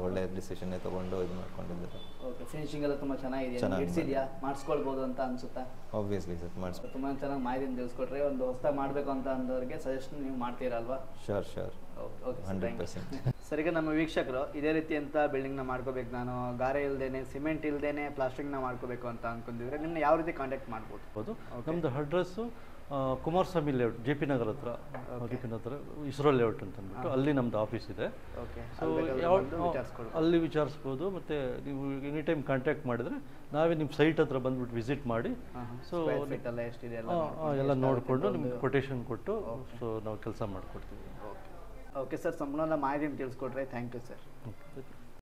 ಒಳ್ಳೆ ಡಿಸಿಷನ್ನೇ ತೊಗೊಂಡು ಇದು ಮಾಡ್ಕೊಂಡಿದ್ದಾರೆ. ಓಕೆ, ಫಿನಿಶಿಂಗ್ ಎಲ್ಲ ತುಂಬ ಚೆನ್ನಾಗಿದೆಯಾ? ಮಾಡಿಸ್ಕೊಳ್ಬೋದು ಅಂತ ಅನ್ಸುತ್ತಾ? ಆಬ್ವಿಯಸ್ಲಿ ಸರ್, ಮಾಡಿಸ್ಬೋದು. ತುಂಬ ಚೆನ್ನಾಗಿ ಮಾಹಿತಿನ ತಿಳಿಸ್ಕೊಟ್ರೆ ಒಂದು ಹೊಸದಾಗಿ ಮಾಡಬೇಕು ಅಂತ ಅಂದವ್ರಿಗೆ ಸಜೆಷನ್ ನೀವು ಮಾಡ್ತೀರಲ್ವಾ? Sure sure, okay 100%. ಸರಿಗ ನಮ್ಮ ವೀಕ್ಷಕರು ಇದೇ ರೀತಿ ಅಂತ ಬಿಲ್ಡಿಂಗ್ನ ಮಾಡ್ಕೋಬೇಕು, ನಾನು ಗಾರೆ ಇಲ್ದೇನೆ ಸಿಮೆಂಟ್ ಇಲ್ದೇನೆ ಪ್ಲಾಸ್ಟಿಂಗ್ನ ಮಾಡ್ಕೋಬೇಕು ಅಂತ ಅನ್ಕೊಂಡಿದ್ರೆ ನಿಮ್ಮನ್ನ ಯಾವ ರೀತಿ ಕಾಂಟ್ಯಾಕ್ಟ್ ಮಾಡ್ಬೋದು? ನಮ್ಮದು address Kumaraswamy layout, J P Nagar ಹತ್ರ, ಇಸ್ರೋ ಲೇಔಟ್ ಅಂತ ಅಂದ್ಬಿಟ್ಟು ಅಲ್ಲಿ ನಮ್ಮದು ಆಫೀಸ್ ಇದೆ. ಸೊ ಅಲ್ಲಿ ವಿಚಾರಿಸ್ಬೋದು, ಮತ್ತು ನೀವು ಎನಿ ಟೈಮ್ ಕಾಂಟ್ಯಾಕ್ಟ್ ಮಾಡಿದರೆ ನಾವೇ ನಿಮ್ಮ ಸೈಟ್ ಹತ್ರ ಬಂದ್ಬಿಟ್ಟು ವಿಸಿಟ್ ಮಾಡಿ ಸೊ ಎಲ್ಲ ನೋಡಿಕೊಂಡು ನಿಮ್ಗೆ ಕೊಟೇಶನ್ ಕೊಟ್ಟು ಸೊ ನಾವು ಕೆಲಸ ಮಾಡಿಕೊಡ್ತೀವಿ. ಓಕೆ ಸರ್, ಸಂಪೂರ್ಣ ಮಾಹಿತಿಯನ್ನು ತಿಳಿಸ್ಕೊಟ್ರೆ ಥ್ಯಾಂಕ್ ಯು ಸರ್.